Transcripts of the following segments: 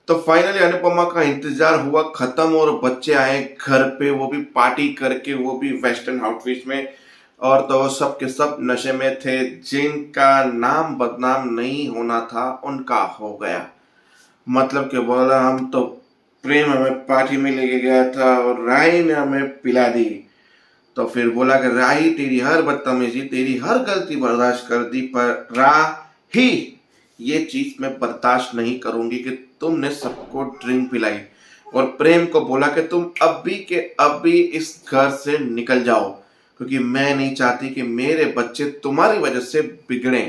तो फाइनली अनुपमा का इंतजार हुआ खत्म और बच्चे आए घर पे, वो भी पार्टी करके, वो भी वेस्टर्न आउटफिट में। और तो वो सब के सब नशे में थे। जिनका नाम बदनाम नहीं होना था उनका हो गया। मतलब कि बोला हम तो, प्रेम हमें पार्टी में लेके गया था और राही ने हमें पिला दी। तो फिर बोला कि राही तेरी हर बदतमीजी, तेरी हर गलती बर्दाश्त कर दी, पर राही ये चीज मैं बर्दाश्त नहीं करूंगी कि तुमने सबको ड्रिंक पिलाई। और प्रेम को बोला कि तुम अभी के अभी इस घर से निकल जाओ, क्योंकि मैं नहीं चाहती कि मेरे बच्चे तुम्हारी वजह से बिगड़े।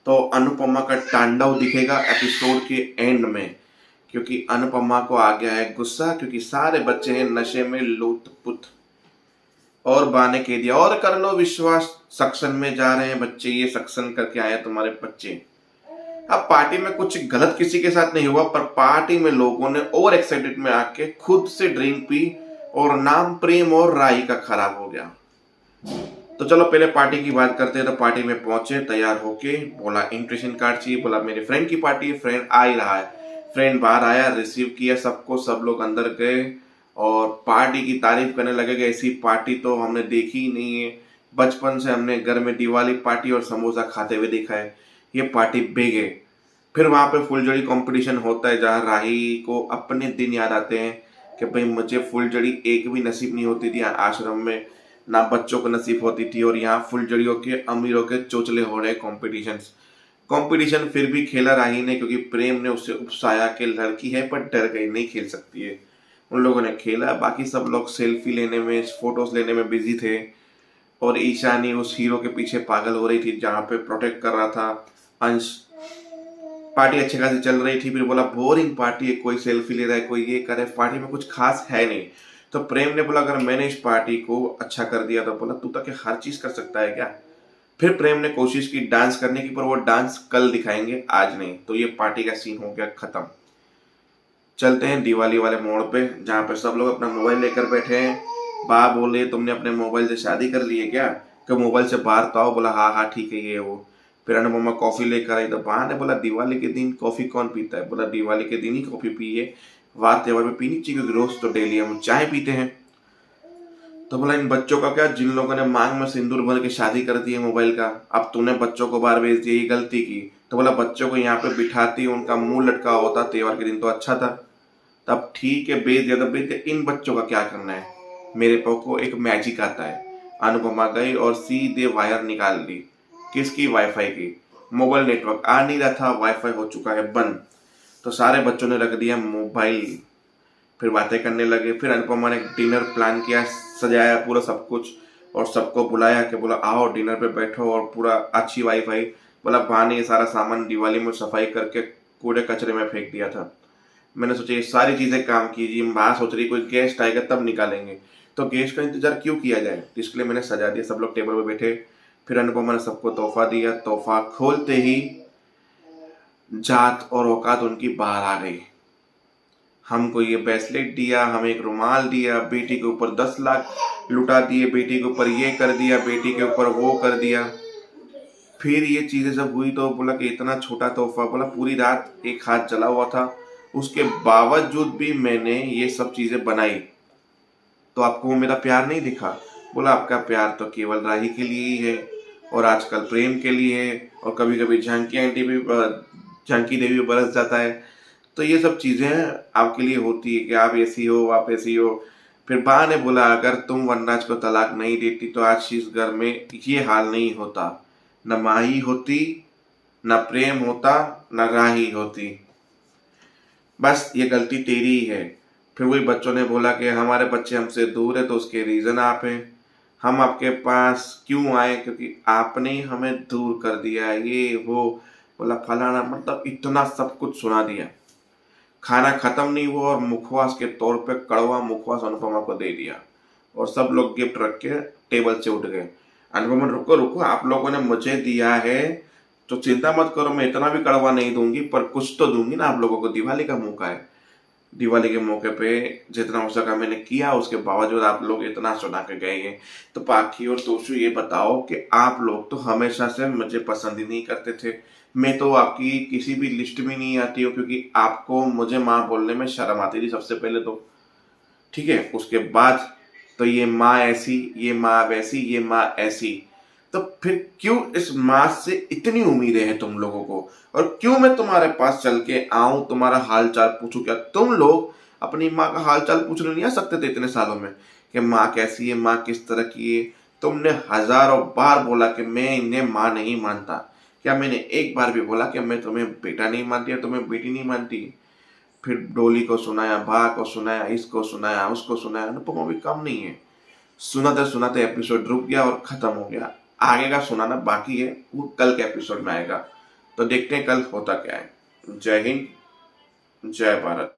तो अनुपमा का तांडव दिखेगा एपिसोड के एंड में, क्योंकि अनुपमा को आ गया है गुस्सा, क्योंकि सारे बच्चे हैं नशे में लुत्फुत। और बहाने के दिया और कर लो विश्वास, सक्शन में जा रहे हैं बच्चे, ये सक्शन करके आए तुम्हारे बच्चे। अब पार्टी में कुछ गलत किसी के साथ नहीं हुआ, पर पार्टी में लोगों ने ओवर एक्साइटेड में आके खुद से ड्रिंक पी और नाम प्रेम और राही का खराब हो गया। तो चलो पहले पार्टी की बात करते हैं। तो पार्टी में पहुंचे तैयार होके, बोला इन्विटेशन कार्ड चाहिए, बोला मेरे फ्रेंड की पार्टी है, फ्रेंड आ ही रहा है। फ्रेंड बाहर आया, रिसीव किया सबको, सब लोग अंदर गए और पार्टी की तारीफ करने लगे कि ऐसी पार्टी तो हमने देखी ही नहीं है। बचपन से हमने घर में दिवाली पार्टी और समोसा खाते हुए देखा है, ये पार्टी बिग है। फिर वहां पे फुलझड़ी कंपटीशन होता है, जहाँ राही को अपने दिन याद आते हैं कि भाई मुझे फुलझड़ी एक भी नसीब नहीं होती थी आश्रम में, ना बच्चों को नसीब होती थी, और यहाँ फुलझड़ियों के अमीरों के चोचले हो रहे कंपटीशन फिर भी खेला राही ने, क्योंकि प्रेम ने उसे उकसाया कि लड़की है पर डर गई, नहीं खेल सकती है। उन लोगों ने खेला, बाकी सब लोग सेल्फी लेने में, फोटोज लेने में बिजी थे। और ईशानी उस हीरो के पीछे पागल हो रही थी जहाँ पे प्रोटेक्ट कर रहा था अंश। पार्टी अच्छी खासी चल रही थी, फिर बोला बोरिंग पार्टी है, कोई सेल्फी ले रहा है, कोई ये करे, पार्टी में कुछ खास है नहीं। तो प्रेम ने बोला अगर मैंने इस पार्टी को अच्छा कर दिया, तो बोला तू तो क्या हर चीज कर सकता है क्या। फिर प्रेम ने कोशिश की डांस करने की, पर वो डांस कल दिखाएंगे आज नहीं। तो ये पार्टी का सीन हो गया खत्म। चलते हैं दिवाली वाले मोड़ पे, जहाँ पे सब लोग अपना मोबाइल लेकर बैठे हैं। बा बोले तुमने अपने मोबाइल से शादी कर ली है क्या, कि मोबाइल से बाहर तो आओ। बोला हाँ हाँ ठीक है ये वो। फिर अनुपमा कॉफी लेकर आई, तो बा ने बोला दिवाली के दिन कॉफी कौन पीता है। बोला दिवाली के दिन ही कॉफी पिए, वार त्योहार में पीनी चाहिए, क्योंकि रोज तो डेली हम चाय पीते हैं। तो बोला इन बच्चों का क्या, जिन लोगों ने मांग में सिंदूर भर के शादी कर दी है मोबाइल का, अब तूने बच्चों को बाहर भेज दिया, ये गलती की। तो बोला बच्चों को यहाँ पे बिठाती, उनका मुंह लटका होता त्योहार के दिन तो अच्छा था। तब ठीक है भेज दिया, तो भेज दिया, इन बच्चों का क्या करना है। मेरे पास को एक मैजिक आता है। अनुपमा गई और सीधे वायर निकाल ली। किसकी, वाईफाई की। मोबाइल नेटवर्क आ नहीं रहा था, वाईफाई हो चुका है बंद। तो सारे बच्चों ने रख दिया मोबाइल, फिर बातें करने लगे। फिर अनुपमा ने डिनर प्लान किया, सजाया पूरा सब कुछ, और सबको बुलाया कि बोला आओ डिनर पे बैठो, और पूरा अच्छी वाईफाई। बोला बा ने ये सारा सामान दिवाली में सफाई करके कूड़े कचरे में फेंक दिया था। मैंने सोचा ये सारी चीजें काम कीजिए, माँ सोच रही कोई गेस्ट आएगा तब निकालेंगे, तो गेस्ट का इंतजार क्यों किया जाए, इसके लिए मैंने सजा दिया। सब लोग टेबल पे बैठे। फिर अनुपमा ने सबको तोहफा दिया। तोहफा खोलते ही जात और औकात उनकी बाहर आ गई। हमको ये ब्रेसलेट दिया, हमें एक रुमाल दिया, बेटी के ऊपर 10 लाख लुटा दिए, बेटी के ऊपर ये कर दिया, बेटी के ऊपर वो कर दिया। फिर ये चीजें जब हुई तो बोला कि इतना छोटा तोहफा, बोला पूरी रात एक हाथ जला हुआ था, उसके बावजूद भी मैंने ये सब चीजें बनाई, तो आपको वो मेरा प्यार नहीं दिखा। बोला आपका प्यार तो केवल राही के लिए ही है, और आजकल प्रेम के लिए है, और कभी कभी झांकी आंटी भी, झांकी देवी भी बरस जाता है। तो ये सब चीजें आपके लिए होती है कि आप ऐसी हो, आप ऐसी हो। फिर बा ने बोला अगर तुम वनराज को तलाक नहीं देती तो आज इस घर में ये हाल नहीं होता, न माही होती, न प्रेम होता, न राही होती, बस ये गलती तेरी ही है। फिर वही बच्चों ने बोला कि हमारे बच्चे हमसे दूर है तो उसके रीजन आप हैं, हम आपके पास क्यों आए, क्योंकि आपने ही हमें दूर कर दिया है, ये वो। बोला फलाना, मतलब इतना सब कुछ सुना दिया। खाना खत्म नहीं हुआ और मुखवास के तौर पे कड़वा मुखवास अनुपमा को दे दिया, और सब लोग गिफ्ट रख के टेबल से उठ गए। अनुपमा रुको रुको, आप लोगों ने मुझे दिया है तो चिंता मत करो, मैं इतना भी कड़वा नहीं दूंगी, पर कुछ तो दूंगी ना आप लोगों को, दिवाली का मौका है। दिवाली के मौके पे जितना हो सका मैंने किया, उसके बावजूद आप लोग इतना सुना के गए हैं। तो पाखी और तोशु ये बताओ कि आप लोग तो हमेशा से मुझे पसंद ही नहीं करते थे, मैं तो आपकी किसी भी लिस्ट में नहीं आती हूँ, क्योंकि आपको मुझे माँ बोलने में शर्म आती थी सबसे पहले तो, ठीक है। उसके बाद तो ये माँ ऐसी, ये माँ वैसी, ये माँ ऐसी, तो फिर क्यों इस माँ से इतनी उम्मीदें हैं तुम लोगों को? और क्यों मैं तुम्हारे पास चल के आऊं, तुम्हारा हाल चाल पूछूं? क्या तुम लोग अपनी माँ का हाल चाल पूछने नहीं आ सकते थे इतने सालों में कि माँ कैसी है, माँ किस तरह की है? तुमने हजारों बार बोला कि मैं इन्हें माँ नहीं मानता। क्या मैंने एक बार भी बोला कि मैं तुम्हें बेटा नहीं मानती या तुम्हें बेटी नहीं मानती? फिर डोली को सुनाया, भा को सुनाया, इसको सुनाया, उसको सुनाया, अनुपमा भी कम नहीं है। सुनाते सुनाते एपिसोड रुक गया और खत्म हो गया। आगे का सुनाना बाकी है, वो कल के एपिसोड में आएगा। तो देखते हैं कल होता क्या है। जय हिंद, जय भारत।